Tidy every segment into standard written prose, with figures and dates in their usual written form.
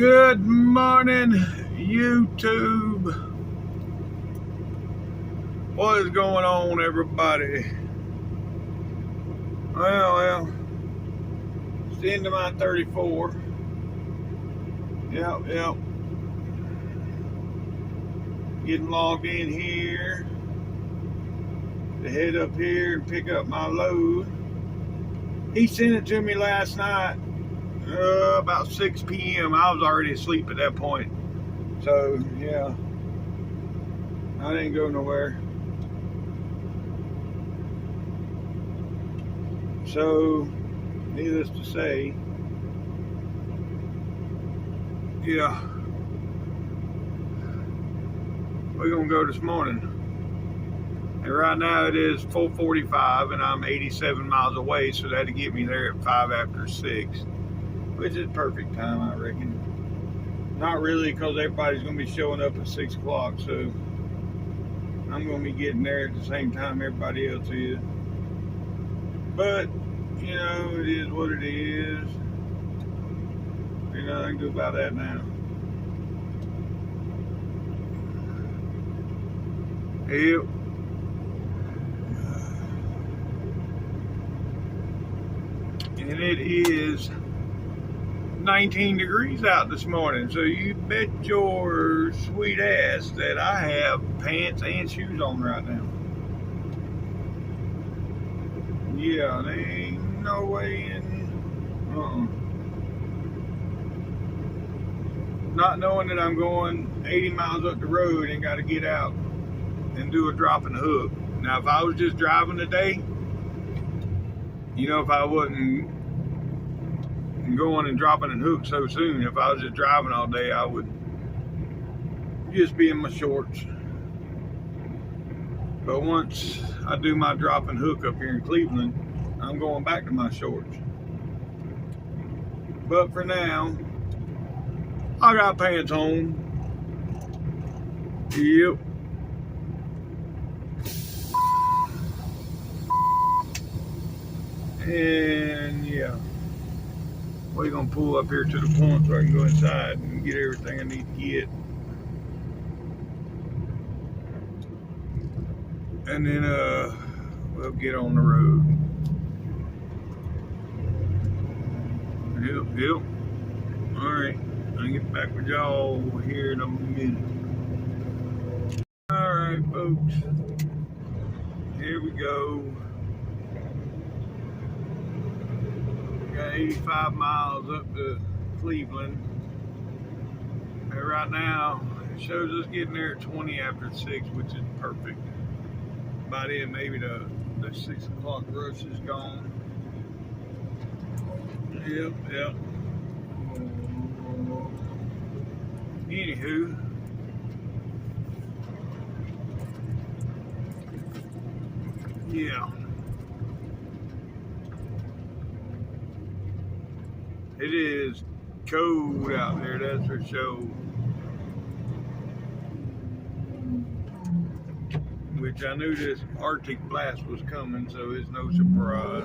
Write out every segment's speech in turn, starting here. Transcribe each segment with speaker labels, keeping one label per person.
Speaker 1: Good morning, YouTube. What is going on, everybody? Well, it's the end of my 34. Yep. Getting logged in here to head up here and pick up my load. He sent it to me last night, about 6 p.m. I was already asleep at that point. So, yeah, I didn't go nowhere. So, needless to say, yeah, we're going to go this morning. And right now it is 4:45 and I'm 87 miles away, so that'll get me there at 5 after 6, which is perfect time, I reckon. Not really, because everybody's going to be showing up at 6 o'clock, so I'm going to be getting there at the same time everybody else is. But, you know, it is what it is. Ain't nothing to do about that now. Yep. And it is 19 degrees out this morning, so you bet your sweet ass that I have pants and shoes on right now. Yeah, there ain't no way in. Not knowing that I'm going 80 miles up the road and got to get out and do a drop and hook. Now, if I was just driving today, you know, if I wasn't going and dropping and hook so soon, if I was just driving all day, I would just be in my shorts. But once I do my drop and hook up here in Cleveland, I'm going back to my shorts. But for now, I got pants on. Yep. And yeah, we're gonna pull up here to the point so I can go inside and get everything I need to get. And then we'll get on the road. Yep. Alright, I'll get back with y'all here in a minute. Alright, folks. Here we go. Got 85 miles up to Cleveland. And right now, it shows us getting there at 20 after 6, which is perfect. By then, maybe the 6 o'clock rush is gone. Yep. Anywho, yeah. It is cold out there, that's for sure. Which I knew this Arctic blast was coming, so it's no surprise.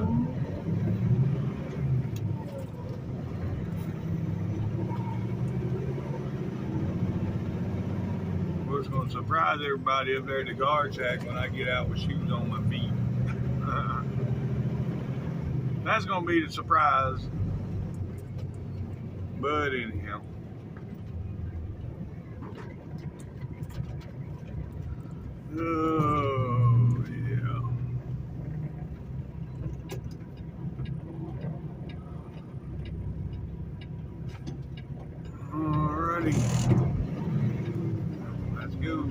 Speaker 1: What's going to surprise everybody up there at the guard shack when I get out with shoes on my feet. That's going to be the surprise. But anyhow. Oh, yeah. Alrighty. Let's go.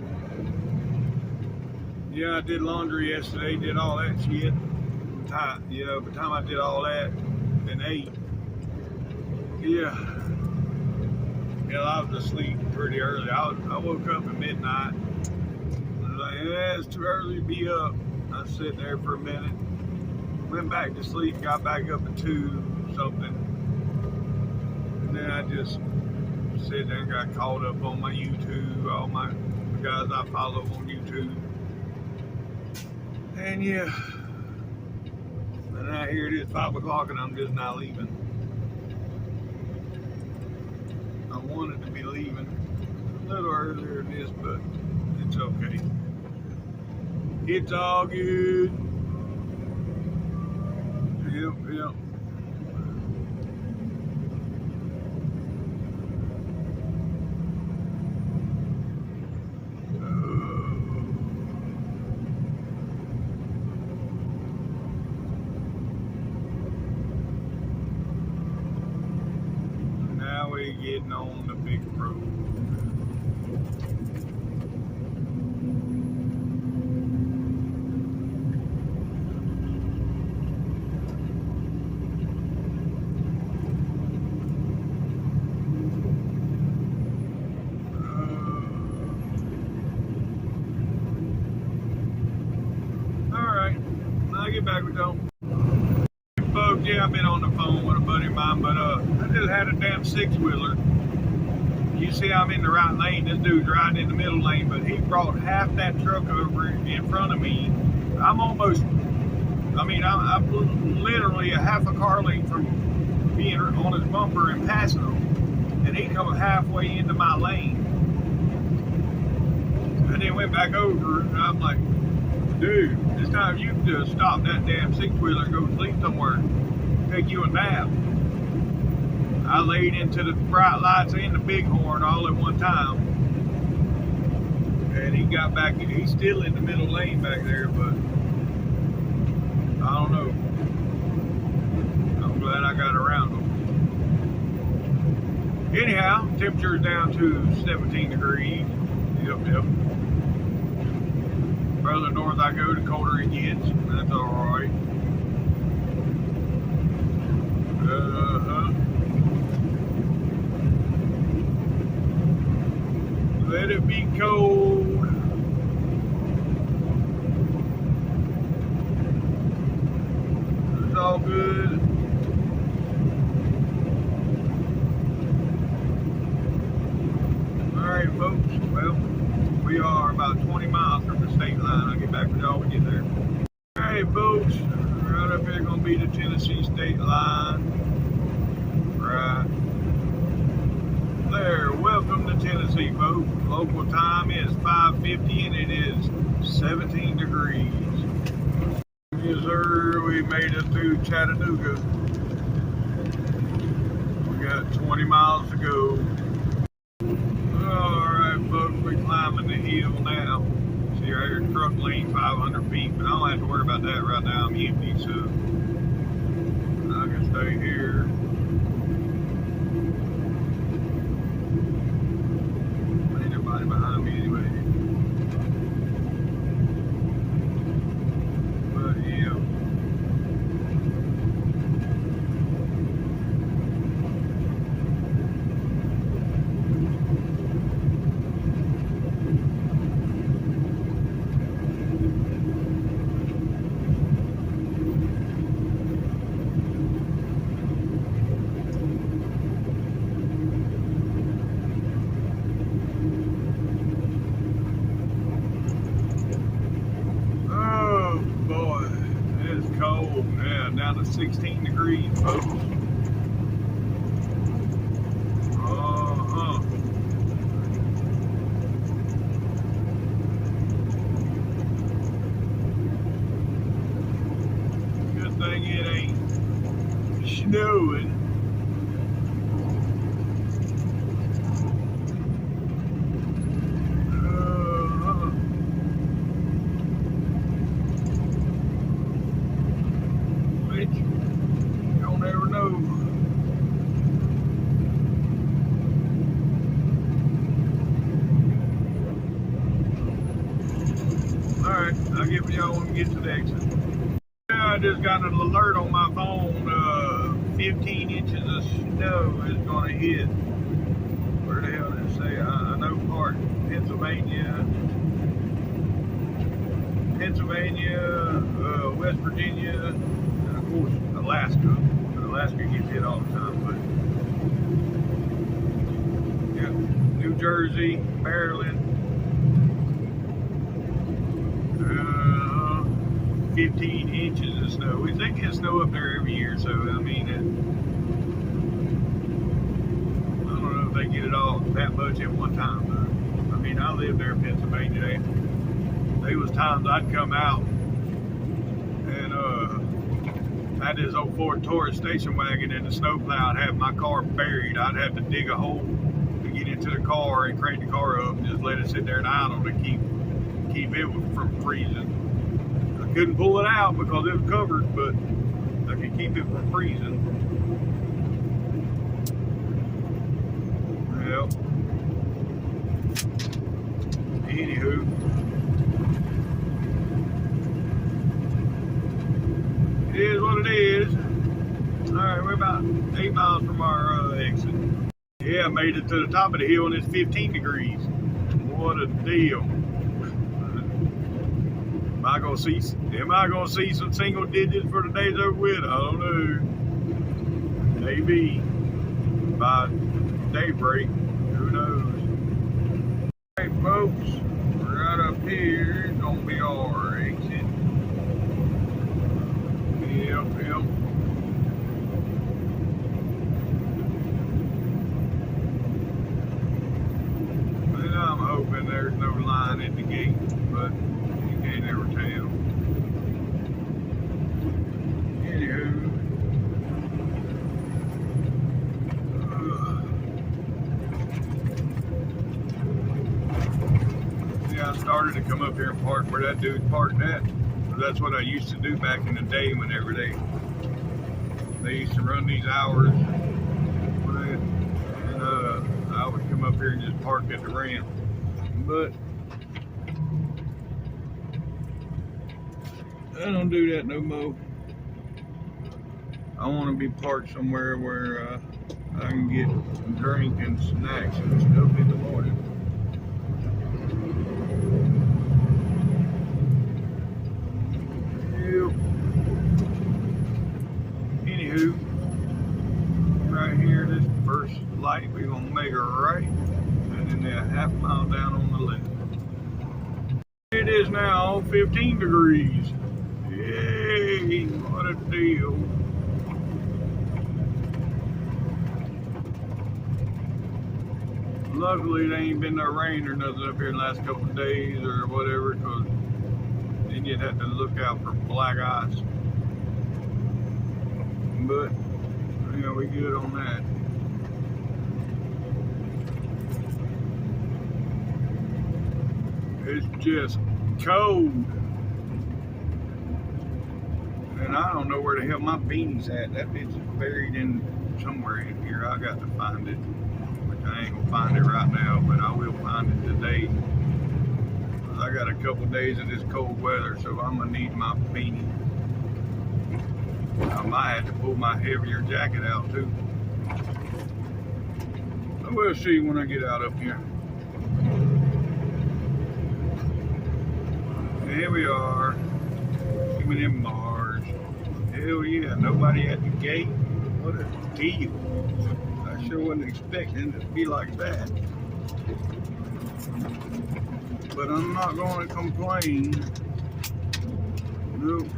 Speaker 1: Yeah, I did laundry yesterday, did all that shit. You know, by the time I did all that and ate, yeah, I was asleep pretty early. I woke up at midnight. I was like, yeah, it's too early to be up. I sat there for a minute, went back to sleep, got back up at 2 something, and then I just sat there and got caught up on my YouTube, all my guys I follow on YouTube. And yeah, and now here it is 5 o'clock and I'm just not leaving. wanted to be leaving a little earlier than this, but it's okay. It's all good. Yep. Now we're getting on the big road. I'll get back with y'all. Folks, yeah, I've been on the phone with a buddy of mine, but I just had a damn six-wheeler. You see I'm in the right lane, this dude's riding in the middle lane, but he brought half that truck over in front of me. I'm literally a half a car length from being on his bumper and passing him. And he come halfway into my lane. And then went back over, and I'm like, dude, this time you can just stop that damn six-wheeler and go sleep somewhere. Take you a nap. I laid into the bright lights and the bighorn all at one time. And he got back, he's still in the middle lane back there, but I don't know. I'm glad I got around him. Anyhow, temperature's down to 17 degrees. Yep. Further north I go, the colder it gets. That's alright. Let it be cold. It's all good. Alright, folks. Well, we are about 20 miles from the state line. I'll get back with y'all when we get there. Alright, folks. Right up here going to be the Tennessee state line. Right there. Welcome to Tennessee, folks. Local time is 5:50 and it is 17 degrees. Yes, sir. We made it through Chattanooga. We got 20 miles to go. Alright, folks, we're climbing the hill now. See right here, truck lane 500 feet, but I don't have to worry about that right now. I'm empty, so I can stay here. Ain't nobody behind me anyway. But yeah. Cold, yeah, down to 16 degrees, folks. Good thing it ain't snowing. You'll never know. Alright, I'll get with y'all when we get to the exit. Yeah, I just got an alert on my phone. 15 inches of snow is going to hit. Where the hell did it say? I know part. Pennsylvania, West Virginia, and of course Alaska. Alaska gets hit all the time, but yeah, New Jersey, Maryland, 15 inches of snow. We think it's snow up there every year, so I mean, I don't know if they get it all that much at one time, though. I mean, I lived there in Pennsylvania. There was times I'd come out and I had this old Ford Taurus station wagon in the snowplow. I'd have my car buried. I'd have to dig a hole to get into the car and crank the car up and just let it sit there and idle to keep it from freezing. I couldn't pull it out because it was covered, but I could keep it from freezing. Well, anywho, it is what it is. Alright, we're about 8 miles from our exit. Yeah, I made it to the top of the hill and it's 15 degrees. What a deal. Am I gonna see some single digits for the days over with? I don't know. Maybe by daybreak. Who knows? Alright folks, right up here is gonna be our exit. Yep. And I'm hoping there's no line at the gate, but you can't ever tell. Anywho, yeah, I started to come up here and park where that dude parked at. That's what I used to do back in the day whenever they used to run these hours. And I would come up here and just park at the ramp. But I don't do that no more. I want to be parked somewhere where I can get drink and snacks and stuff in the morning. Anywho, right here, this first light, we're gonna make a right, and then a half mile down on the left. It is now 15 degrees. Yay! What a deal! Luckily, there ain't been no rain or nothing up here in the last couple of days or whatever, because then you'd have to look out for black ice. But, yeah, we good on that. It's just cold. And I don't know where the hell my beanie's at. That bitch is buried in somewhere in here. I got to find it. Which I ain't gonna find it right now, but I will find it today. I got a couple days of this cold weather, so I'm gonna need my beanie. I might have to pull my heavier jacket out too. So we'll see when I get out up here. Here we are. Give me them Mars. Hell yeah, nobody at the gate. What a deal. I sure wasn't expecting it to be like that. But I'm not going to complain. Nope.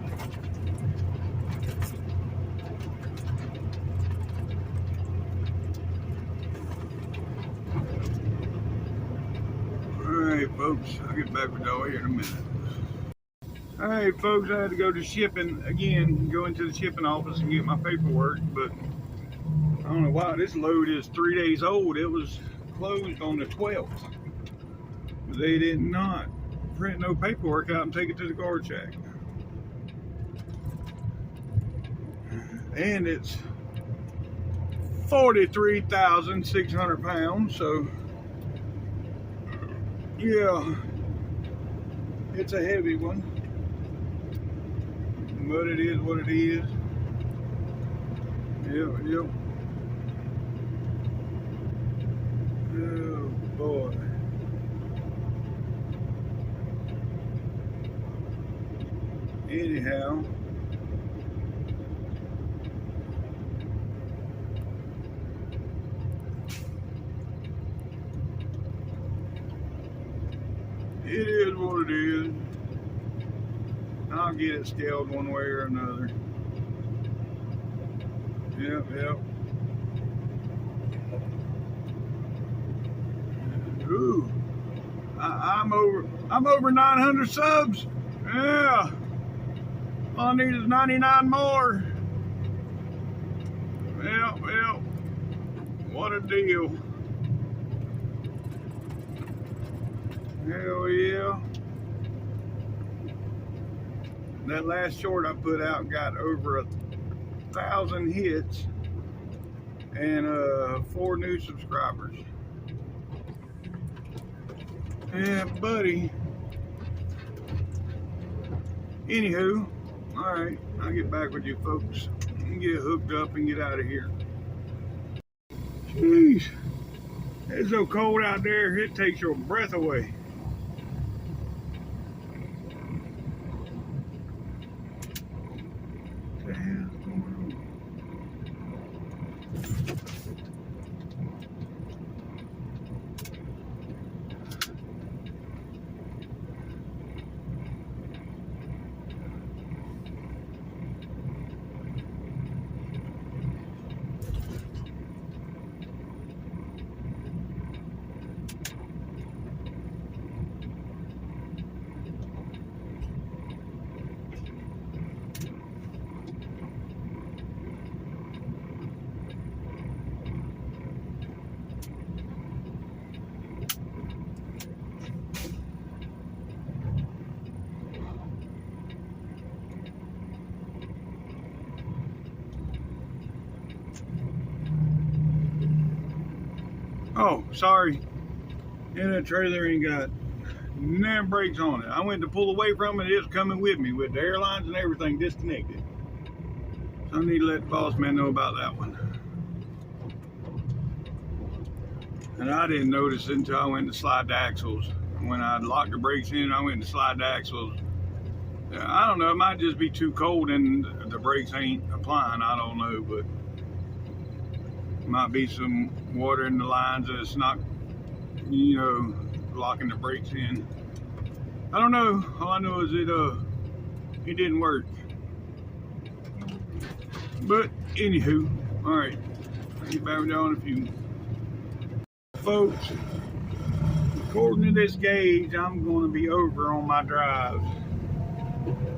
Speaker 1: Alright folks, I'll get back with y'all here in a minute. Alright folks, I had to go to shipping again, go into the shipping office and get my paperwork, but I don't know why this load is 3 days old. It was closed on the 12th. They did not print no paperwork out and take it to the guard shack. And it's 43,600 pounds, so yeah, it's a heavy one, but it is what it is. Yep. Oh boy. Anyhow, it is what it is. I'll get it scaled one way or another. Yep. Ooh, I'm over 900 subs. Yeah. All I need is 99 more. Well, what a deal. Hell yeah. That last short I put out got over 1,000 hits and 4 new subscribers. Yeah, buddy. Anywho, alright, I'll get back with you folks and get hooked up and get out of here. Jeez, it's so cold out there, it takes your breath away. What the hell's going on? Oh, sorry. And that trailer ain't got no brakes on it. I went to pull away from it. It's coming with me with the airlines and everything disconnected. So I need to let the boss man know about that one. And I didn't notice it until I went to slide the axles. When I locked the brakes in, I went to slide the axles. I don't know, it might just be too cold and the brakes ain't applying. I don't know, but might be some water in the lines that's not, you know, locking the brakes in. I don't know. All I know is it didn't work. But anywho, all right, I'll get back with y'all in a few. Folks, according to this gauge, I'm going to be over on my drives.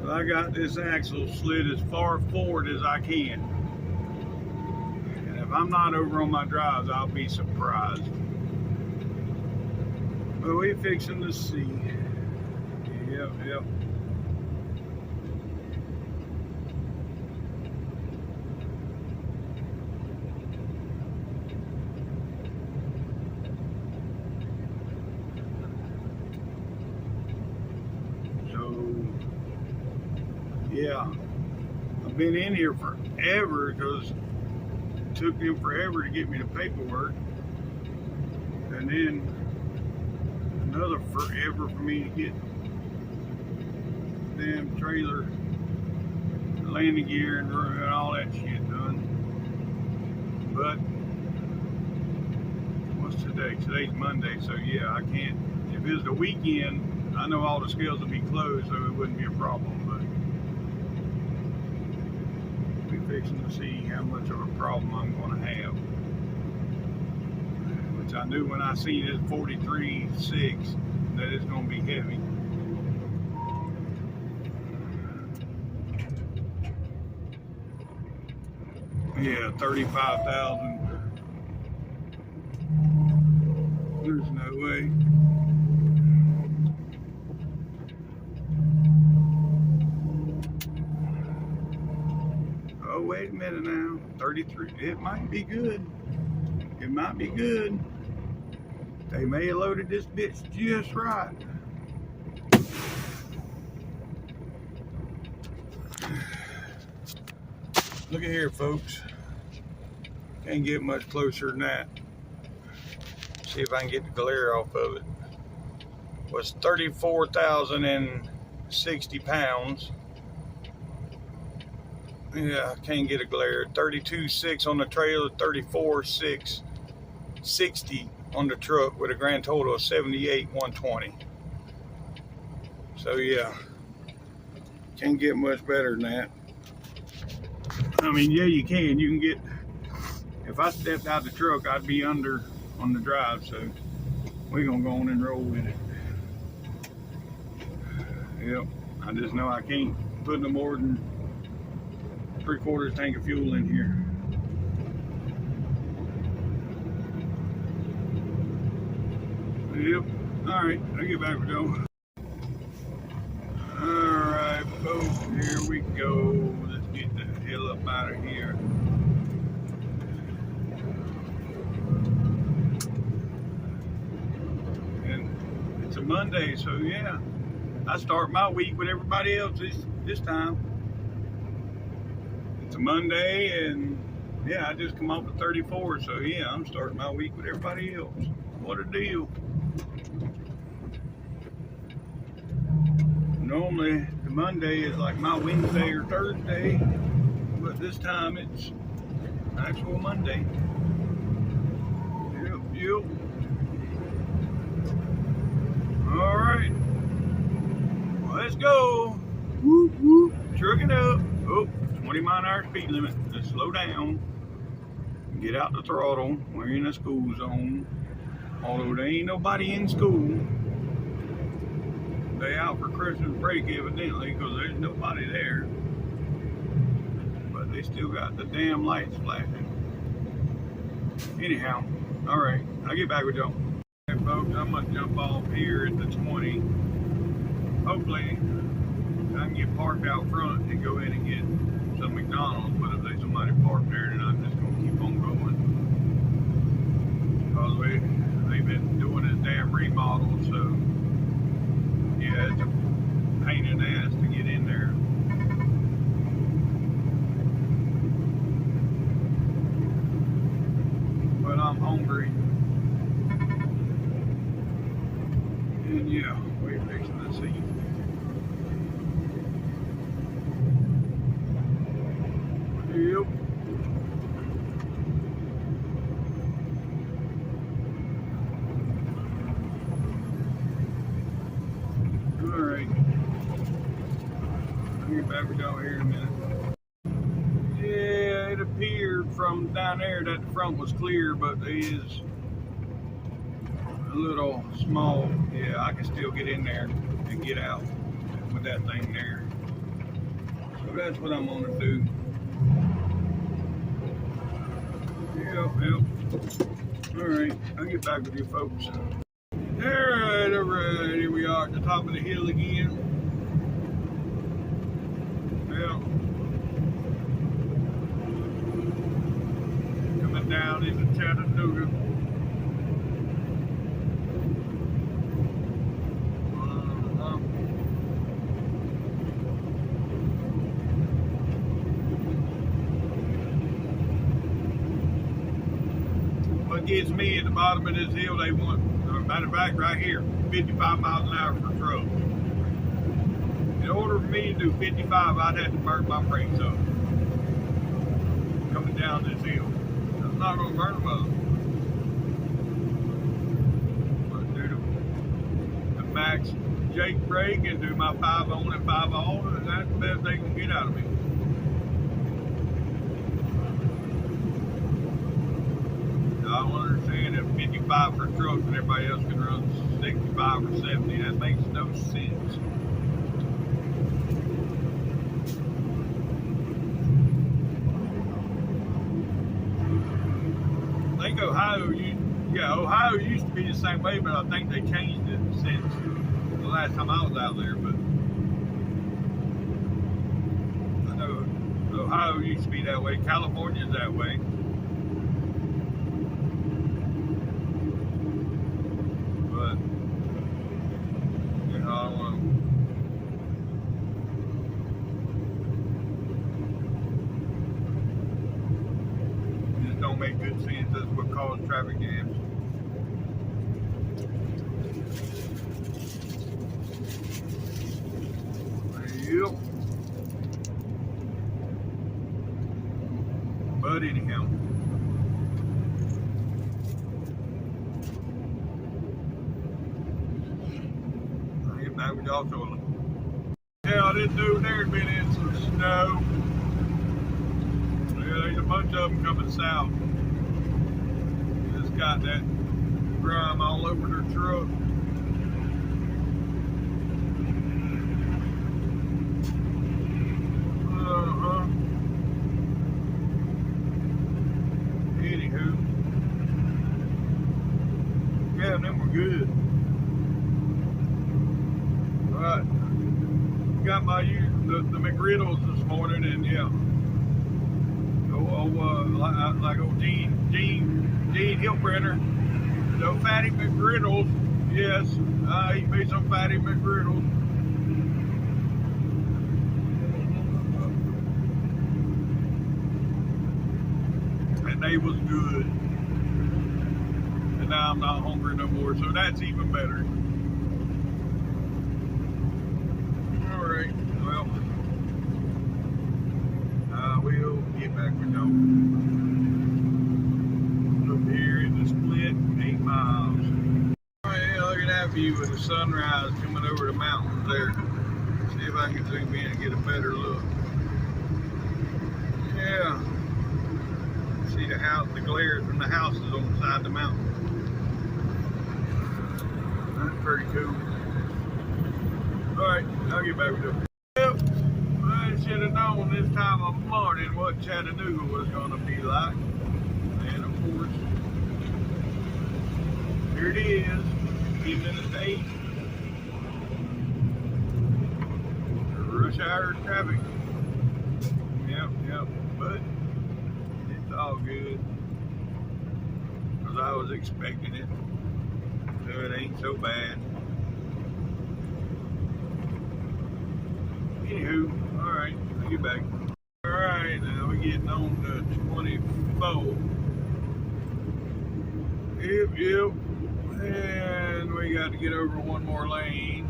Speaker 1: I got this axle slid as far forward as I can. If I'm not over on my drives, I'll be surprised. But we're fixing to see. Yep. So, yeah, I've been in here forever because took them forever to get me the paperwork, and then another forever for me to get the damn trailer, landing gear, and all that shit done. But what's today? Today's Monday, so yeah, I can't. If it was the weekend, I know all the scales would be closed, so it wouldn't be a problem. But fixing to see how much of a problem I'm going to have, which I knew when I seen it 43.6 that it's going to be heavy. Yeah, 35,000. There's no way. Oh, wait a minute now. 33. It might be good. It might be good. They may have loaded this bitch just right. Look at here, folks. Can't get much closer than that. See if I can get the glare off of it. Was 34,060 pounds. Yeah, I can't get a glare. 32.6 on the trailer, 34,660 on the truck with a grand total of 78,120. So yeah, can't get much better than that. I mean, yeah, you can. You can get, if I stepped out the truck, I'd be under on the drive, so we're gonna go on and roll with it. Yep, I just know I can't put no more than 3/4 tank of fuel in here. Yep, all right, I'll get back with Joe. All right, folks, here we go. Let's get the hell up out of here. And it's a Monday, so yeah, I start my week with everybody else this time. It's a Monday, and yeah, I just come off of 34, so yeah, I'm starting my week with everybody else. What a deal. Normally, the Monday is like my Wednesday or Thursday, but this time it's actual Monday. Yep. All right, well, let's go. Whoop, whoop. Trucking up. Oh, 20-mile-an-hour speed limit. Let's slow down. Get out the throttle. We're in a school zone. Although there ain't nobody in school. They out for Christmas break evidently because there's nobody there. But they still got the damn lights flashing. Anyhow, all right, I'll get back with y'all. Okay, folks, I'm gonna jump off here at the 20. Hopefully, I can get parked out front and go in and get some McDonald's. But if there's somebody parked there, then I'm just gonna keep on going. Because they've been doing this damn remodel, so. Yeah, it's a pain in the ass to get in there. But I'm hungry. And yeah, we're fixing to see. Yep. Alright. I'll get back with y'all here in a minute. Yeah, it appeared from down there that the front was clear, but there is a little small. Yeah, I can still get in there and get out with that thing there. So that's what I'm gonna do. Yep. Alright, I'll get back with you folks. Alright, here we are at the top of the hill again. Well, coming down into Chattanooga. What gets me at the bottom of this hill, they want, matter of fact, right here, 55 miles an hour for trucks. In order for me to do 55, I'd have to burn my brakes up. Coming down this hill. I'm not going to burn them up. But do the max Jake brake and do my 5 on and 5 off, and that's the best they can get out of me. I don't understand if 55 for trucks and everybody else can run 65 or 70. That makes no sense. I think Ohio used to be the same way, but I think they changed it since the last time I was out there. But I know Ohio used to be that way. California's that way. Don't make good sense. That's what causes traffic jams. Yep. But anyhow, I'll get back with y'all shortly. Yeah, this dude there's been in some snow. Yeah, there's a bunch of them coming south. Just got that grime all over their truck. Anywho, yeah, them were good. All right, got my the McGriddles this morning, and yeah, like old Gene Hillbrenner, the fatty McGriddles. Yes, he made some fatty McGriddles. And they was good. And now I'm not hungry no more, so that's even better. Alright, well, I will get back with y'all. Up here in the split 8 miles. Alright, yeah, look at that view of the sunrise coming over the mountains there. See if I can zoom in and get a better look. Yeah. See the house, the glare from the houses on the side of the mountain. That's pretty cool. Alright, I'll get back with you. Yep, I should have known this time of morning what Chattanooga was going to be like. And of course, here it is, evening at 8. Rush hour traffic. Yep, but it's all good, because I was expecting it, so it ain't so bad. Anywho, alright, I'll get back. Alright, now we're getting on to 24. Yep, and we got to get over one more lane,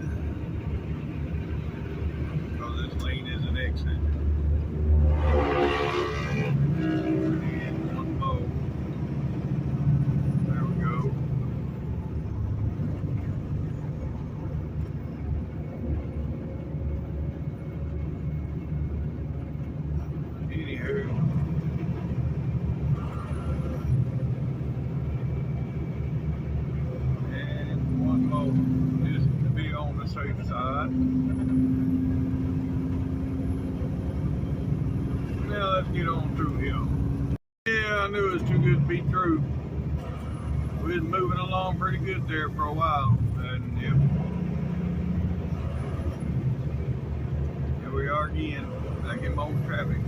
Speaker 1: because this lane is an exit. And one more. There we go. Anywho. And one more. Just to be on the safe side. Now let's get on through here. Yeah, I knew it was too good to be true. We was moving along pretty good there for a while, and yeah, here we are again, back in more traffic.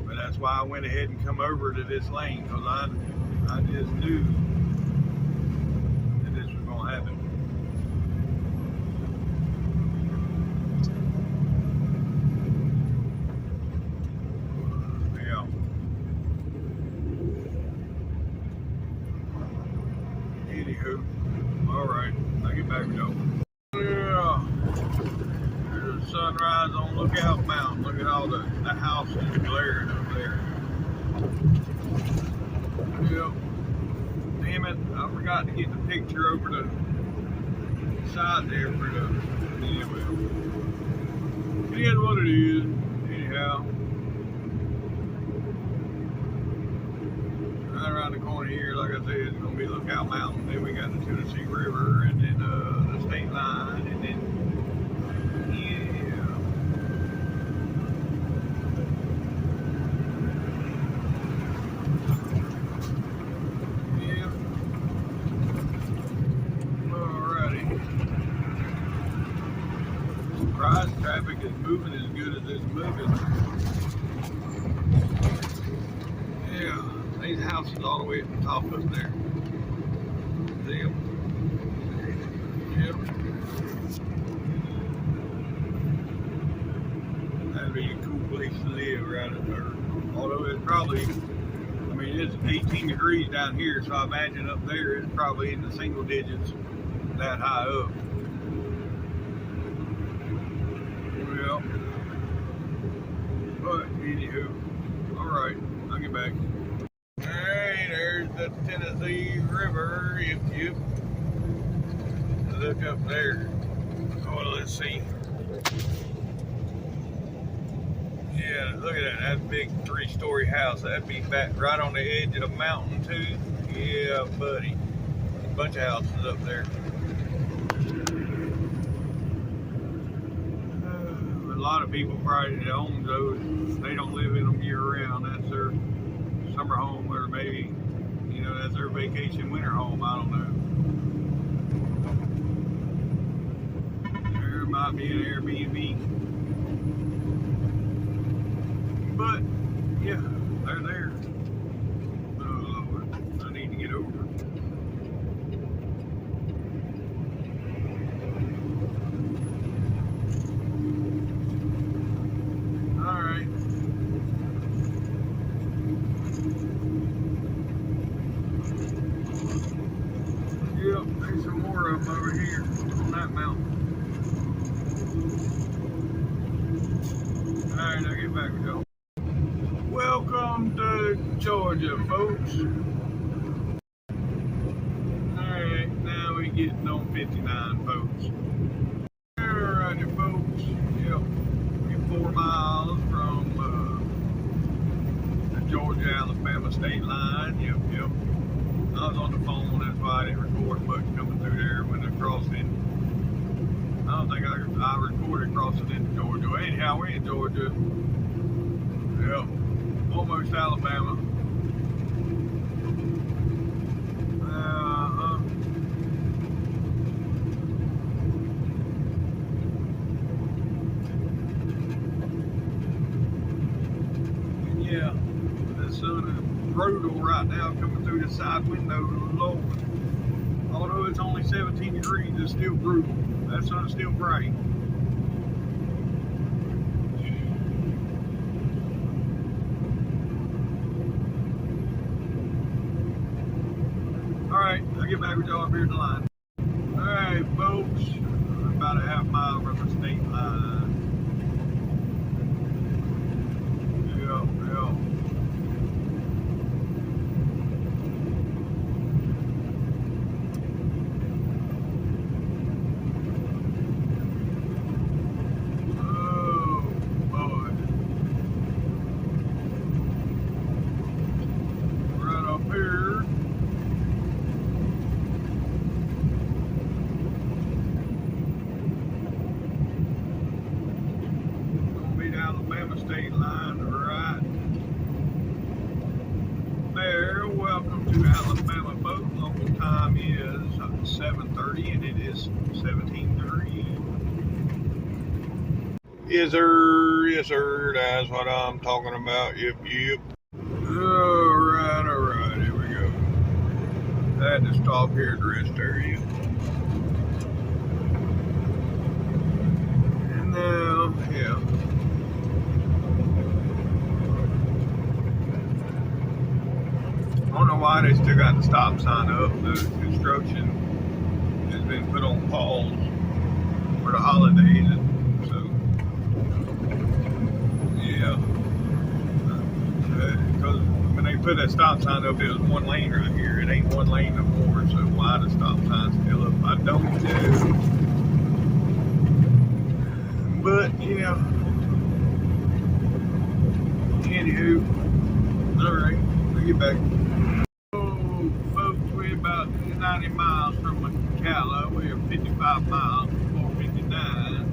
Speaker 1: But that's why I went ahead and come over to this lane, because I just knew that this was going to happen. Anywho, alright, I'll get back though. Yeah, there's a sunrise on Lookout Mountain. Look at all the houses glaring up there. Yep. Damn it, I forgot to get the picture over the side there for the, yeah, well, it is what it is, anyhow. Right around the corner here, like I said, it's going to be Lookout Mountain. Then we got the Tennessee River, and then the state line, and then, yeah. Yeah. Alrighty. Surprise traffic is moving as good as it's moving. Yeah. These houses all the way at the top up there. See them? Yep. That'd be a cool place to live right up there. Although it's probably, I mean, it's 18 degrees down here, so I imagine up there it's probably in the single digits that high up. Well, but anywho, alright, I'll get back. Alright, there's the Tennessee River. Yep. Look up there. Oh, let's see. Yeah, look at that. That's a big 3-story house. That'd be back right on the edge of the mountain, too. Yeah, buddy. A bunch of houses up there. A lot of people probably own those. They don't live in them year round. That's their summer home, or maybe, that's their vacation winter home. I don't know. There might be an Airbnb. But, yeah, they're there. Oh, Lord, I need to get over. Alright. Yep, there's some more of them over here on that mountain. Alright, I'll get back with y'all. Welcome to Georgia, folks. Alright, now we're getting on 59, folks. Alrighty, folks. Yep, we're 4 miles from the Georgia-Alabama state line. Yep. I was on the phone, that's why I didn't record much coming through there when I crossed in. I don't think I recorded crossing into Georgia. Anyhow, we're in Georgia. Yep. Almost Alabama. Yeah, the sun is brutal right now coming through the side window. Lord. Although it's only 17 degrees, it's still brutal. That sun's still bright. Alright, I'll get back with y'all up here in the line. Alright, folks, about a half mile from the state line. Yeah. Alabama state line right there. Welcome to Alabama, folks. Local time is 7:30 and it is 17 degrees. Yes, sir. That's what I'm talking about. Yep. Alright, here we go. I had to stop here at the rest area. And now, yeah. I don't know why they still got the stop sign up. The construction has been put on pause for the holidays, so yeah. Because when they put that stop sign up, it was one lane right here. It ain't one lane no more. So why the stop sign's still up, I don't know. But yeah. Anywho, all right, I'll get back. 90 miles from McCalla. We're 55 miles before 59.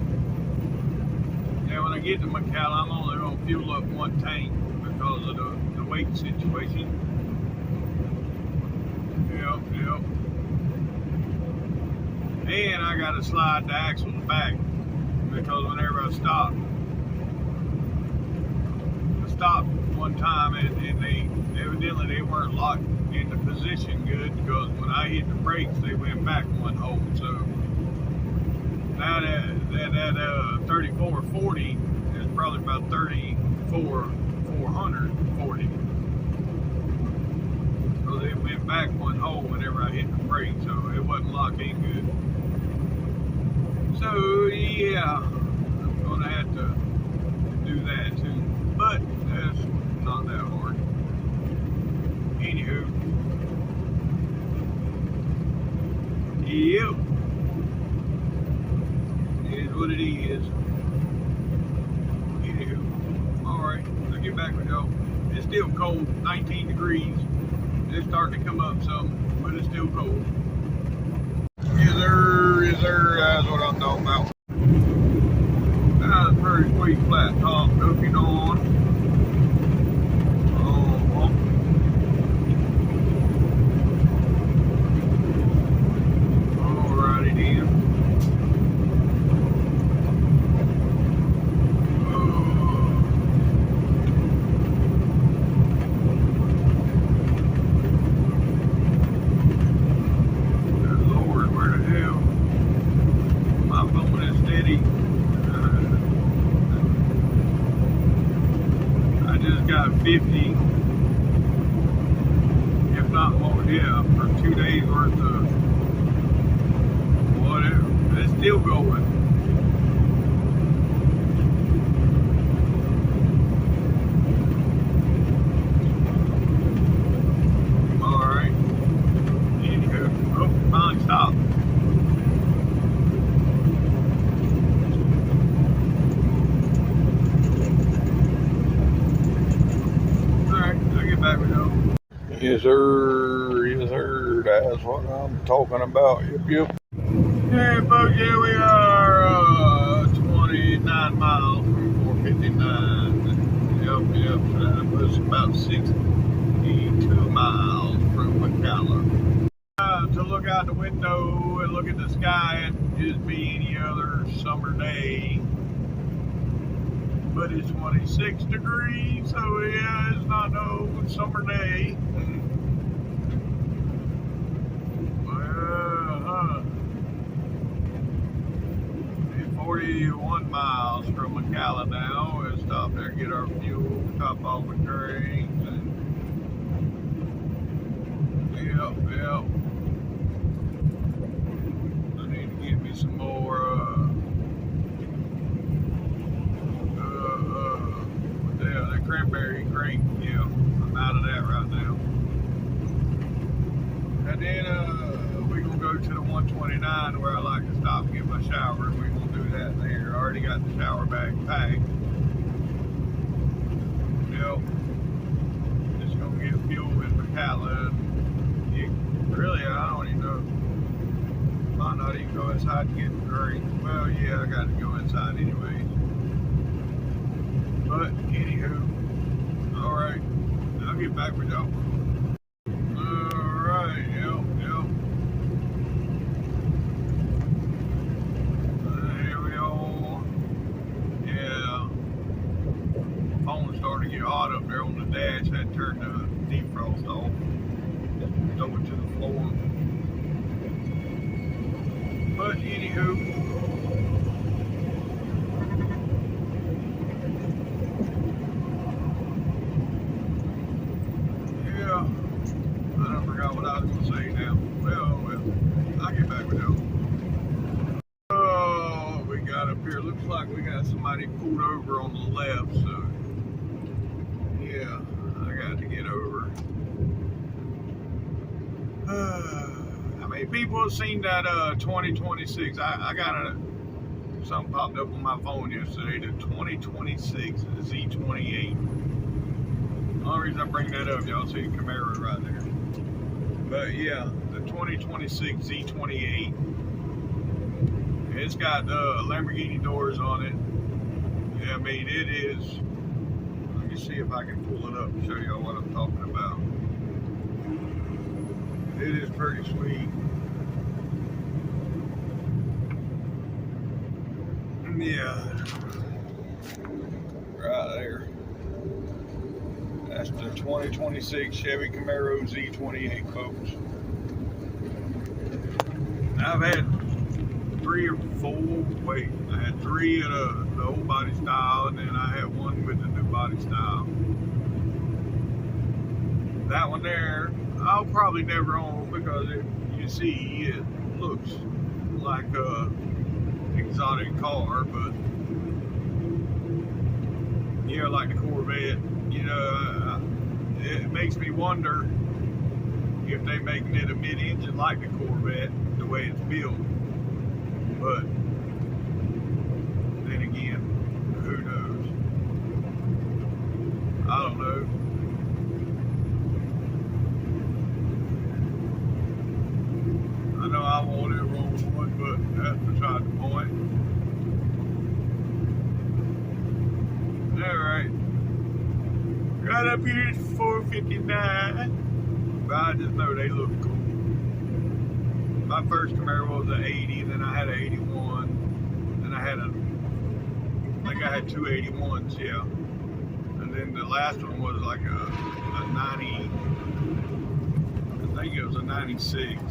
Speaker 1: Now when I get to McCalla, I'm only going to fuel up one tank because of the weight situation. Yep. And I got to slide the axles back because whenever I stopped one time and evidently they weren't locked in the position good, because when I hit the brakes they went back one hole. So now that 3440 is probably about 440, because it went back one hole whenever I hit the brake, so it wasn't locked in good. So yeah, I'm gonna have to do that too, but that's not that hard. Anywho, yep, it is what it is. Anywho, alright, I'll get back with y'all. It's still cold, 19 degrees. It's starting to come up some, but it's still cold. Yes, sir, that's what I'm talking about. That's a pretty sweet flat top, looking on. Alrighty then. Lord, where the hell? My phone is steady. I just got 50, if not more, yeah, for 2 days worth of whatever. It's still going. Alright. Anywho, oh, finally stopped. Back we go. Yes, sir. Yes, sir. That's what I'm talking about. Yep. Hey, folks. Yeah, we are 29 miles from 459. Yep. So that was about 62 miles from McAllen. To look out the window and look at the sky and just be any other summer day. But it's 26 degrees, so yeah, it's not no summer day. 41 miles from McAllen now. We'll stop there, get our fuel, top off the drinks, and yep. I need to get me some more the cranberry grape. Yeah, I'm out of that right now. And then we're gonna go to the 129 where I like to stop and get my shower, and we're gonna do that there. I already got the shower bag packed. Yep. Just gonna get fuel in McAllen. Really, I don't even know. Might not even go inside and get the drink. Well, yeah, I got to go inside anyways. But anywho, all right, I'll get back with y'all. All right, yep. Here we are. Yeah, phone started to get hot up there on the dash. Had to turn the defrost off. Throw it to the floor. But anywho. I forgot what I was going to say now. Well, I'll get back with y'all. Oh, we got up here. Looks like we got somebody pulled over on the left, so yeah, I got to get over. How many people have seen that 2026? I got something popped up on my phone yesterday, the 2026 Z28. The only reason I bring that up, y'all see the Camaro right there. But yeah, the 2026 Z28. It's got Lamborghini doors on it. Yeah, I mean, it is. Let me see if I can pull it up and show y'all what I'm talking about. It is pretty sweet. Yeah. Right there. That's the 2026 Chevy Camaro Z28, folks. I've had 3 or 4, I had 3 of the old body style, and then I had 1 with the new body style. That one there, I'll probably never own because you see it looks like a exotic car, but yeah, like the Corvette. You know, it makes me wonder if they making it a mid-engine like the Corvette, the way it's built. But then again, who knows? I don't know. got up here at 459. But I just know they look cool. My first Camaro was an 80, then I had an 81. Then I think I had two 81s, yeah. And then the last one was like a 90, I think it was a 96.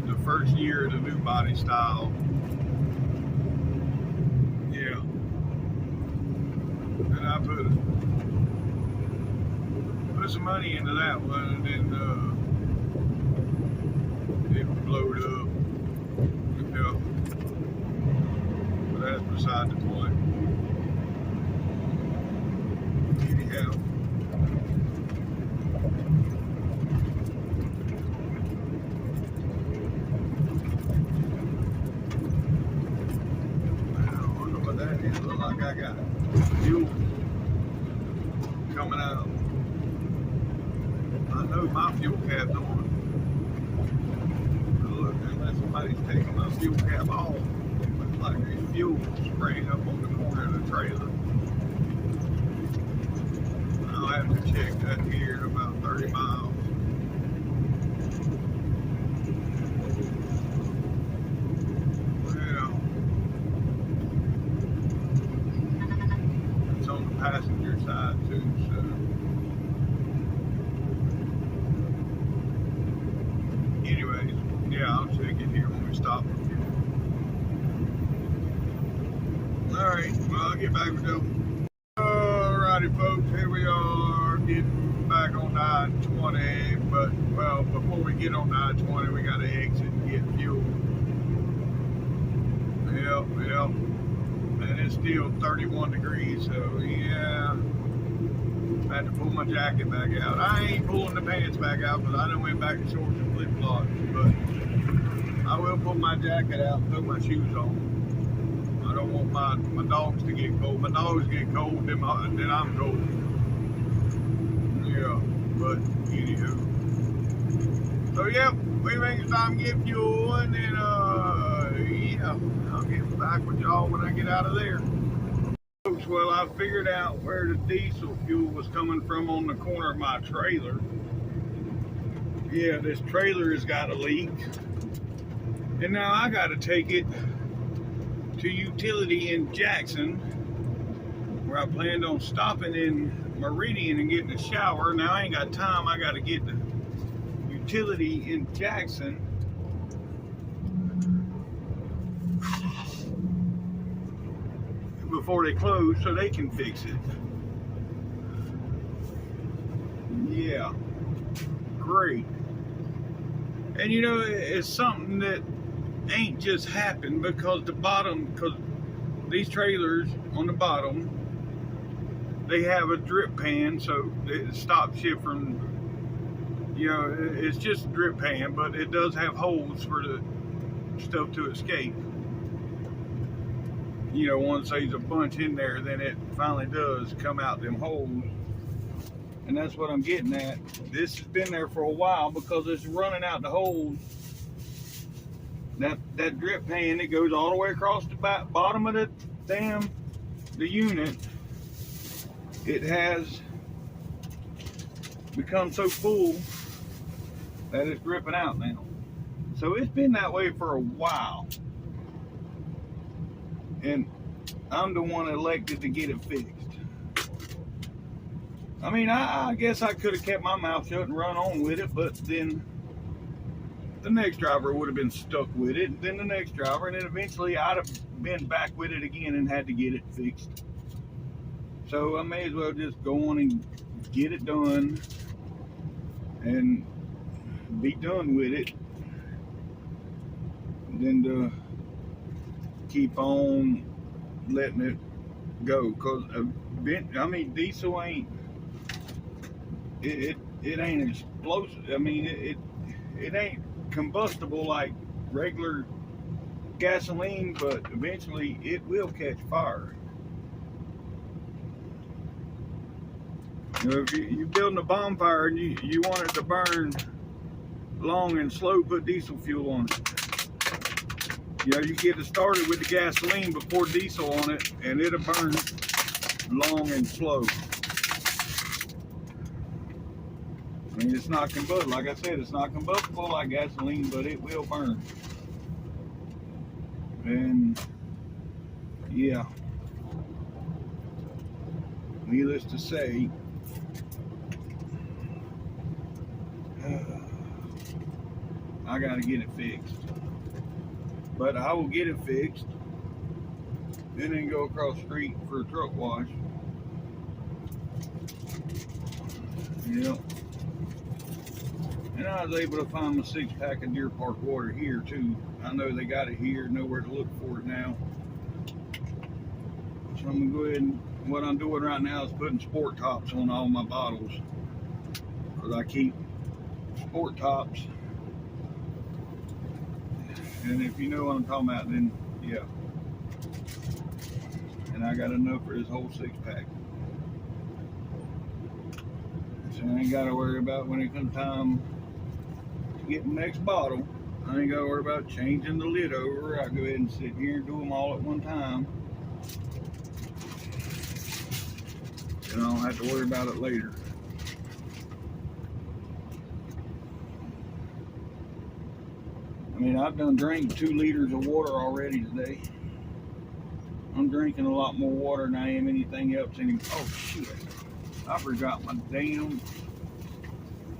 Speaker 1: The first year of the new body style. Yeah. And I put some money into that one, and then it blowed up. Yeah. But that's beside the point. Anyhow. I don't know what that is. Look like I got fuel coming out. I know my fuel cap's on. Look, unless somebody's taking my fuel cap off, looks like there's fuel spraying up on the corner of the trailer. I'll have to check that here in about 30 miles. Well, it's on the passenger side too, so. Anyways, yeah, I'll check it here when we stop for fuel. Alright, well, I'll get back with them. Alrighty, folks, here we are getting back on I-20, but, well, before we get on I-20, we got to exit and get fuel. Yep, and it's still 31 degrees, so, yeah. I had to pull my jacket back out. I ain't pulling the pants back out because I done went back to shorts and flip-flops, but I will pull my jacket out and put my shoes on. I don't want my dogs to get cold. My dogs get cold, then I'm cold. Yeah, but anywho. So yeah, we think it's time to get fuel, and then yeah, I'll get back with y'all when I get out of there. Folks, well, I figured out where the diesel fuel was coming from on the corner of my trailer. Yeah, this trailer has got a leak, and now I got to take it to utility in Jackson, where I planned on stopping in Meridian and getting a shower. Now I ain't got time. I got to get the utility in Jackson. Before they close, so they can fix it. Yeah, great. And you know, it's something that ain't just happened, because these trailers on the bottom, they have a drip pan, so it stops you from, you know, it's just a drip pan, but it does have holes for the stuff to escape. You know, once there's a bunch in there, then it finally does come out them holes. And that's what I'm getting at. This has been there for a while because it's running out the holes. That drip pan that goes all the way across the bottom of the unit, it has become so full that it's dripping out now. So it's been that way for a while. And I'm the one elected to get it fixed. I mean, I guess I could have kept my mouth shut and run on with it, but then the next driver would have been stuck with it, and then the next driver, and then eventually I'd have been back with it again and had to get it fixed. So I may as well just go on and get it done and be done with it than to keep on letting it go. Because I mean, diesel ain't it ain't explosive. I mean, it ain't combustible like regular gasoline, but eventually it will catch fire. You know, if you're building a bonfire and you want it to burn long and slow, put diesel fuel on it. You know, you get it started with the gasoline before diesel on it, and it'll burn long and slow. I mean, it's not combustible. Like I said, it's not combustible like gasoline, but it will burn. And yeah, needless to say, I got to get it fixed. But I will get it fixed and then go across the street for a truck wash. Yep. And I was able to find my 6-pack of Deer Park water here too. I know they got it here, know where to look for it now. So I'm gonna go ahead and what I'm doing right now is putting sport tops on all my bottles. Because I keep sport tops. And if you know what I'm talking about, then yeah. And I got enough for this whole 6-pack. So I ain't gotta worry about when it comes time to get the next bottle. I ain't gotta worry about changing the lid over. I go ahead and sit here and do them all at one time. And I don't have to worry about it later. I mean, I've done drank 2 liters of water already today. I'm drinking a lot more water than I am anything else anymore. Oh shit. I forgot my damn,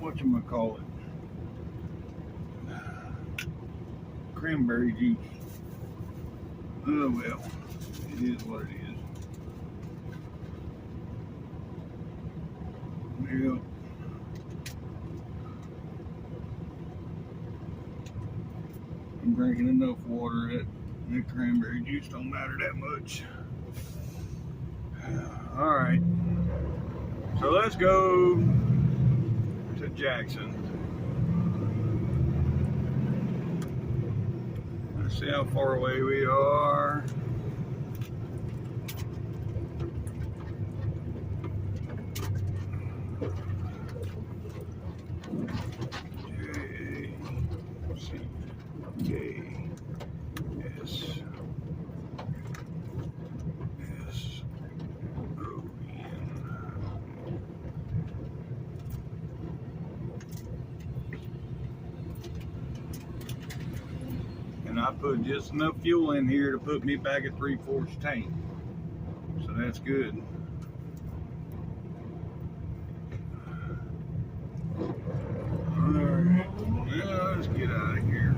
Speaker 1: whatchamacallit, cranberry juice. Oh well, it is what it is. Yep. I'm drinking enough water that the cranberry juice don't matter that much. Alright. So let's go to Jackson. Let's see how far away we are. And I put just enough fuel in here to put me back at 3/4 tank. So that's good. Alright, well, let's get out of here.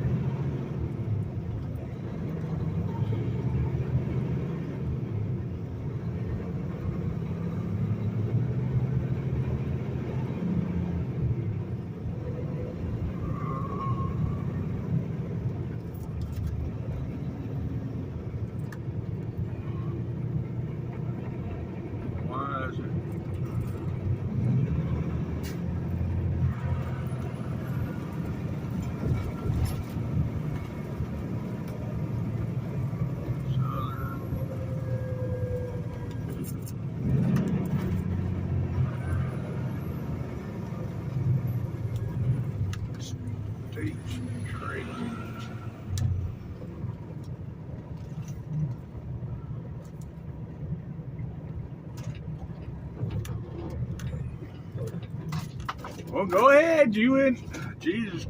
Speaker 1: Well, go ahead, you and Jesus.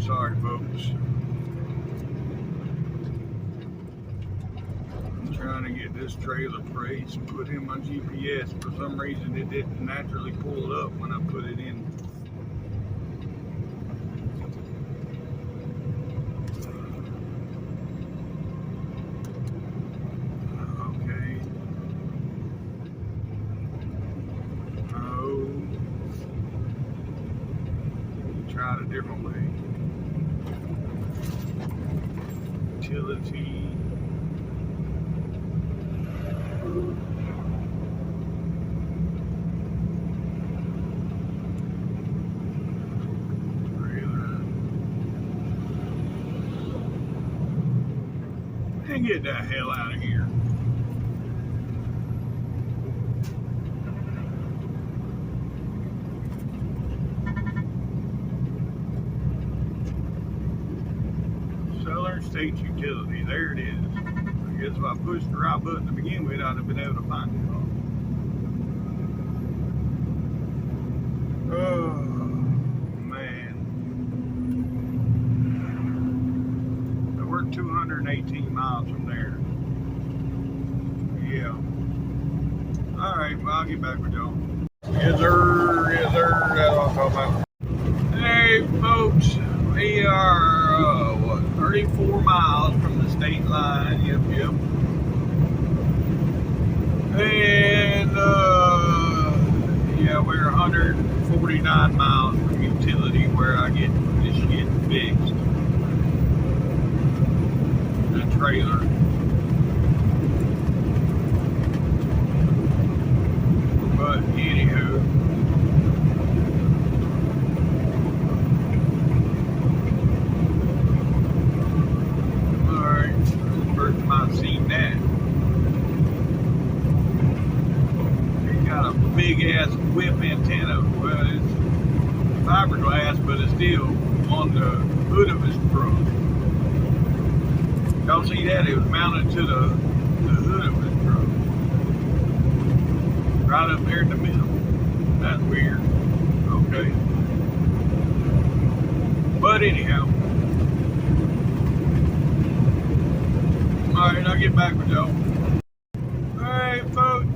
Speaker 1: Sorry, folks. I'm trying to get this trailer praised and put in my GPS. For some reason, it didn't naturally pull it up when I put it in. Try it a different way. Utility. Trailer. And get the hell out of here. state's utility. There it is. I guess if I pushed the right button to begin with, I'd have been able to find it. Oh, man. So we're 218 miles from there. Yeah. All right, well, I'll get back with y'all. Yes, sir. Yes, sir. That's what I'm talking about. Hey, folks. We are, 34 miles from the state line. Yep. And, yeah, we're 149 miles from utility where I get this shit fixed. The trailer. But anywho, alright, first time I've seen that. It's got a big ass whip antenna. Well, it's fiberglass, but it's still on the hood of his truck. Y'all see that? It was mounted to the hood of his truck. Right up there in the middle. That's weird. Okay. But anyhow. Alright, I'll get back with y'all. Alright, folks.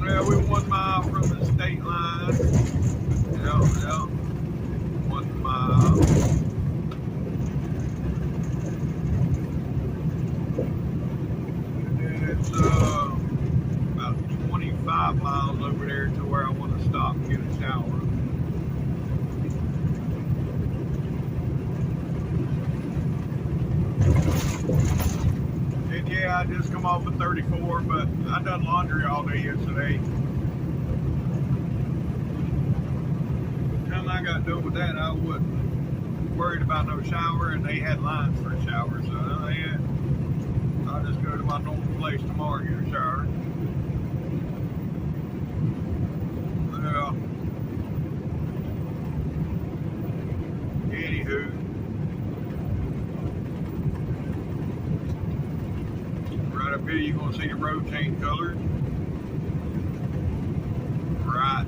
Speaker 1: Yeah, we're 1 mile from the state line. Yeah. 1 mile. And it's, about 25 miles over there to where I want to stop and get a shower. And yeah, I just come off of 34, but I done laundry all day yesterday. By the time I got done with that, I wasn't worried about no shower, and they had lines for a shower, so yeah, I'll just go to my normal place tomorrow and get a shower. Yeah. Anywho. Right up here, you're going to see the road change colors. Right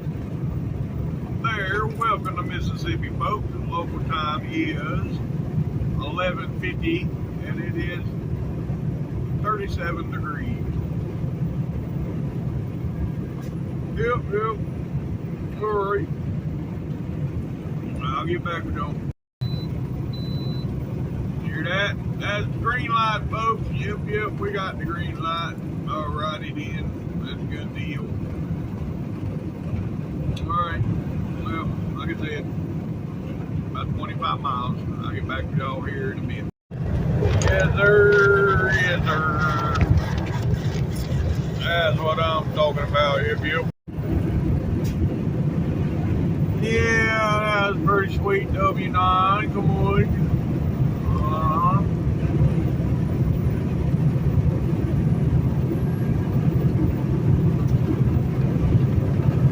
Speaker 1: there. Welcome to Mississippi, folks. The local time is 11:50, and it is 37 degrees. Yep. Alright. I'll get back with y'all. Hear that? That's the green light, folks. Yep, we got the green light. Alrighty then. That's a good deal. Alright. Well, like I said, about 25 miles. I'll get back with y'all here in a minute. Yes, sir. That's what I'm talking about. Yep. Yeah, that was pretty sweet. W9, come on.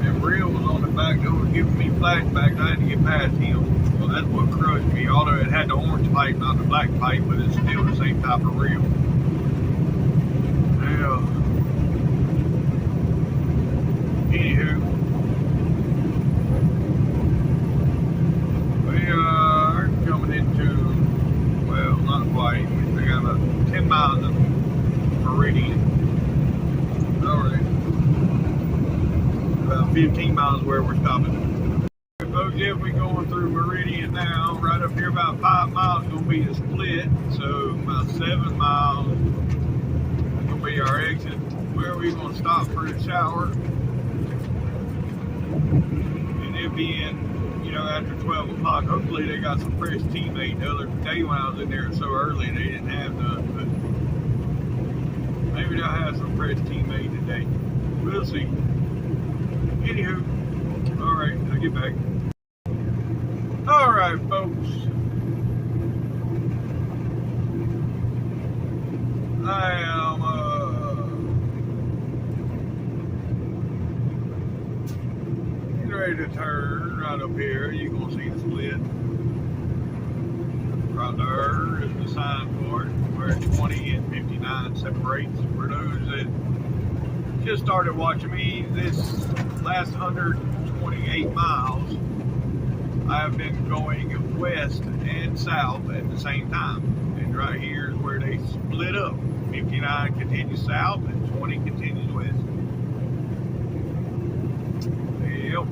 Speaker 1: And Real was on the back door giving me flashbacks. I had to get past him. Well, that's what crushed me. Although it had the orange pipe, not the black pipe, but it's still the same type of Real. Yeah. Anywho. Coming into, well, not quite. We got about 10 miles of Meridian. Alright. About 15 miles where we're stopping. Folks, yeah, we're going through Meridian now. Right up here, about 5 miles is going to be a split. So about 7 miles is going to be our exit. Where we're going to stop for a shower. And it'll be in, after 12 o'clock. Hopefully they got some fresh tea made. The other day when I was in there so early, they didn't have none, but maybe they'll have some fresh tea made today. We'll see. Anywho, alright, I'll get back. Alright, folks. I am, ready to turn right up here. You're gonna see the split. Right there is the sign for it, where 20 and 59 separates. For those that just started watching me, this last 128 miles, I've been going west and south at the same time. And right here is where they split up. 59 continues south and 20 continues west. Yep.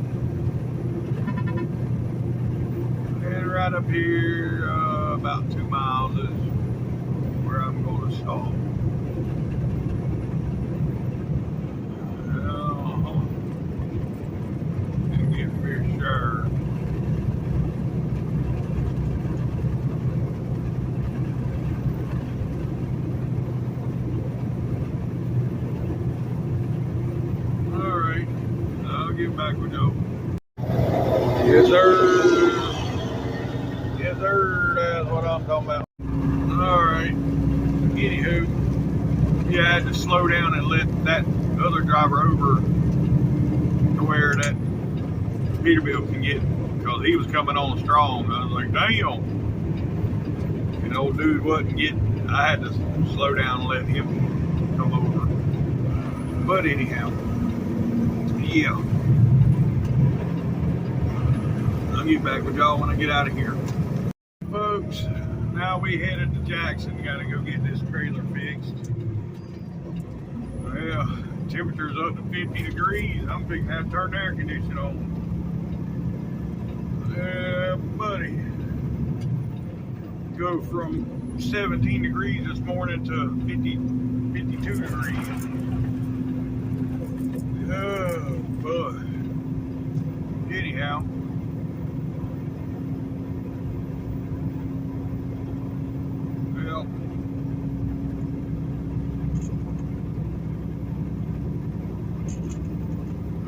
Speaker 1: And right up here, about 2 miles is where I'm going to stop. And get very sure. All right, I'll get back with you. Yes, sir. Yes, sir. That's what I'm talking about. Alright. Anywho, yeah, I had to slow down and let that other driver over to where that Peterbilt can get, because he was coming on strong. I was like, damn. And the old dude wasn't getting, I had to slow down and let him come over. But anyhow, yeah. I'll get back with y'all when I get out of here. Folks, now we headed to Jackson. Gotta go get this trailer fixed. Well, temperature's up to 50 degrees. I'm fixing to have to turn the air conditioning on. Buddy. Go from 17 degrees this morning to 52 degrees. Oh, boy. Anyhow. Well,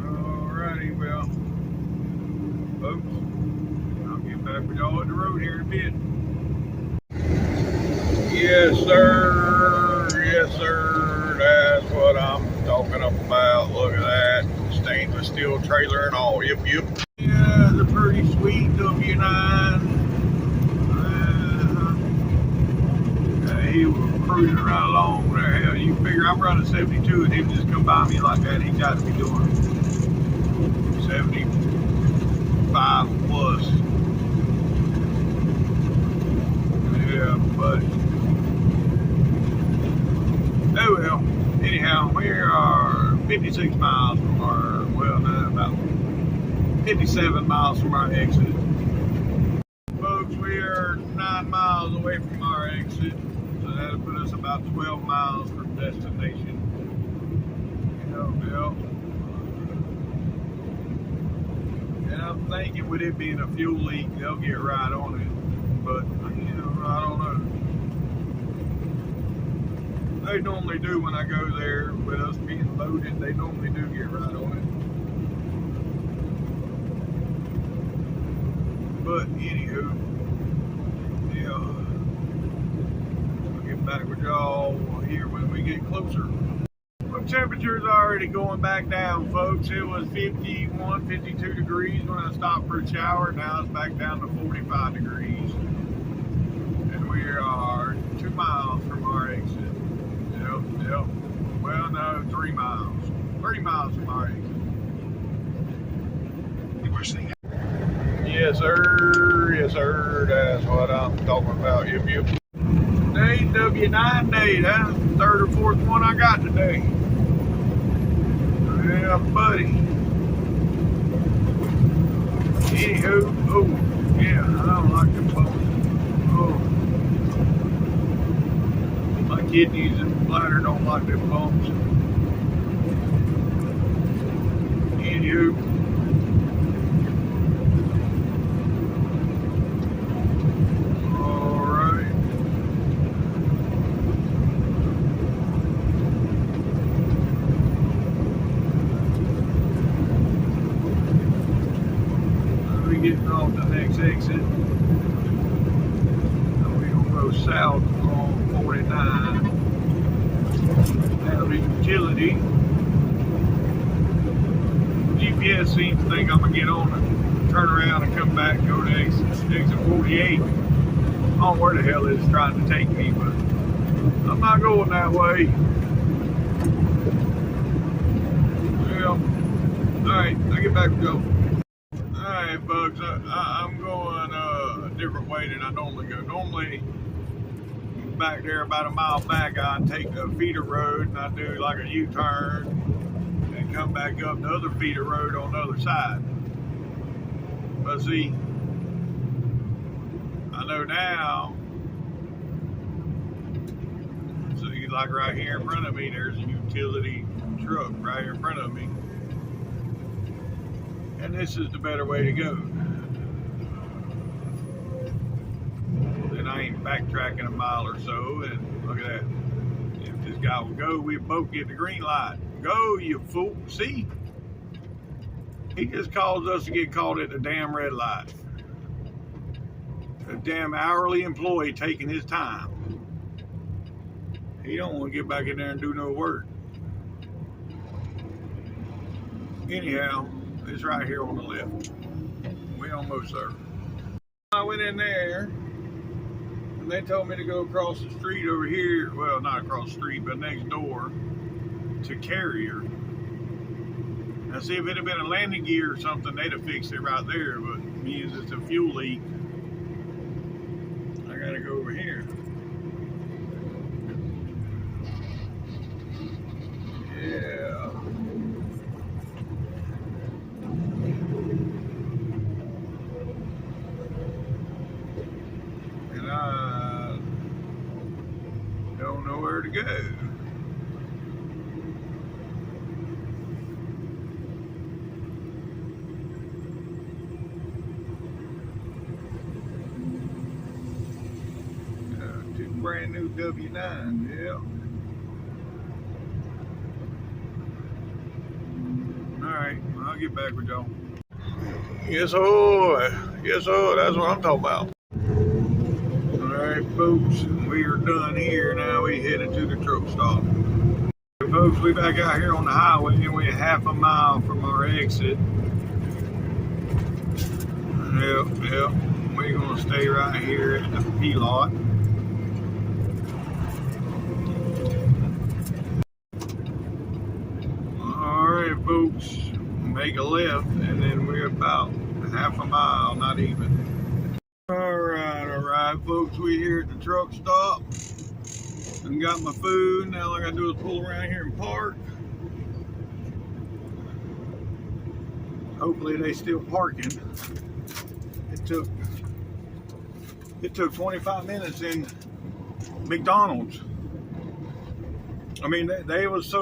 Speaker 1: alrighty, well, folks, I'll get back with y'all on the road here in a bit. Yes, sir. Yes, sir. That's what I'm talking about. Look at that. Stainless steel trailer and all. Yep, yep. Yeah, the pretty sweet W9. He was cruising right along there. Hell, you figure I'm running 72 and him just come by me like that. He got to be doing 75 plus. Yeah, but oh well. Anyhow, we are 56 miles from our, well, no, about 57 miles from our exit. Folks, we are 9 miles away from our exit. So that'll put us about 12 miles from destination. Yep. And I'm thinking with it being a fuel leak, they'll get right on it. But, I don't know. They normally do when I go there with us being loaded. They normally do get right on it. But, anywho, yeah. Back with y'all here when we get closer. The temperature's already going back down, folks. It was 51, 52 degrees when I stopped for a shower. Now it's back down to 45 degrees. And we are 2 miles from our exit. Yep. Well, no, 3 miles. 30 miles from our exit. Yes, sir. Yes, sir. That's what I'm talking about. Yep. Day, W9 day. That's the 3rd or 4th one I got today. Yeah, buddy. Anywho, oh, yeah, I don't like them phones. Oh. My kidneys and bladder don't like them phones. Anywho. Getting off the next exit. We're gonna go south on 49. That'll be utility. GPS seems to think I'm gonna get on and turn around and come back and go to exit 48. I don't know where the hell it's trying to take me, but I'm not going that way. Well, alright, I'll get back to go. Alright, folks, I'm going a different way than I normally go. Normally, back there about a mile back, I take a feeder road and I do like a U-turn and come back up the other feeder road on the other side. But see, I know now, so you like right here in front of me, there's a utility truck right here in front of me. And this is the better way to go. Then I ain't backtracking a mile or so, and look at that. If this guy will go, we both get the green light. Go, you fool. See? He just caused us to get caught at the damn red light. A damn hourly employee taking his time. He don't want to get back in there and do no work. Anyhow, it's right here on the left. We almost there. I went in there and they told me to go across the street over here. Well, not across the street, but next door to Carrier. Now see, if it had been a landing gear or something, they'd have fixed it right there, but means it's a fuel leak. I gotta go over here. Yeah. And I don't know where to go. Brand new W9, yeah. Alright, I'll get back with y'all. Yes, oh, that's what I'm talking about. Alright, folks, we are done here. Now we headed to the truck stop. Okay, folks, we back out here on the highway and we're half a mile from our exit. Yep. We're gonna stay right here at the P-lot. Alright, folks, make a left and then we're about half a mile, not even. Alright, folks, we're here at the truck stop and got my food. Now all I gotta do is pull around here and park. Hopefully they still parking. It took 25 minutes in McDonald's. I mean, they was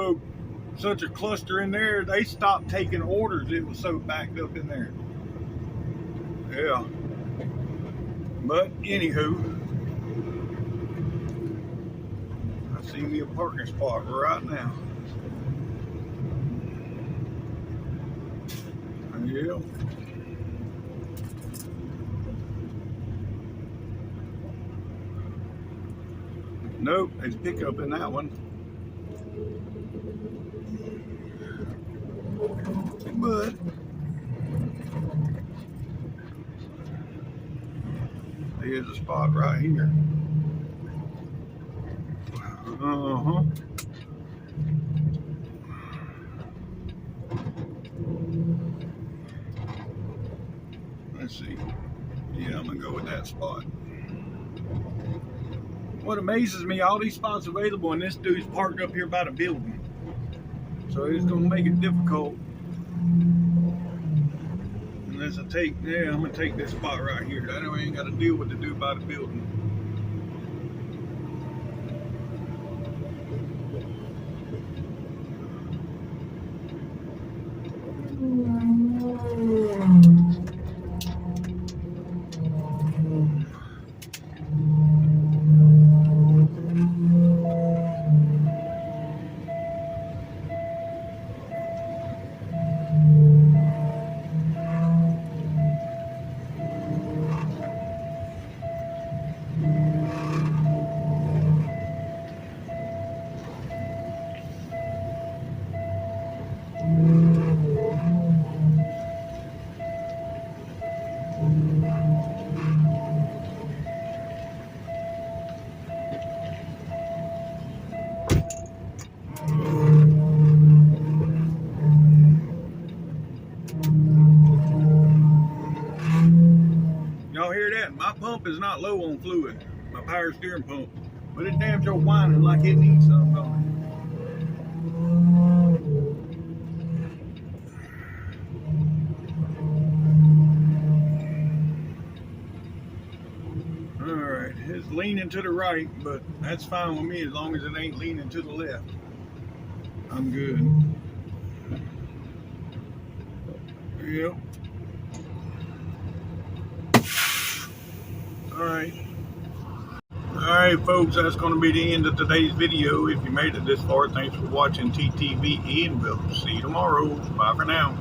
Speaker 1: such a cluster in there, they stopped taking orders. It was so backed up in there. Yeah. But anywho, I see me a parking spot right now. Yeah. Nope, there's pickup in that one. But there's a spot right here. Let's see. Yeah, I'm gonna go with that spot. What amazes me, all these spots available, and this dude's parked up here by the building. So it's gonna make it difficult. Unless I'm gonna take this spot right here. That way I ain't gotta deal with the dude by the building. that, my pump is not low on fluid, my power steering pump, but it's damn sure whining like it needs something, don't it? Alright, it's leaning to the right, but that's fine with me as long as it ain't leaning to the left. I'm good. Yep. Alright folks, that's going to be the end of today's video. If you made it this far, thanks for watching TTVE, and we'll see you tomorrow. Bye for now.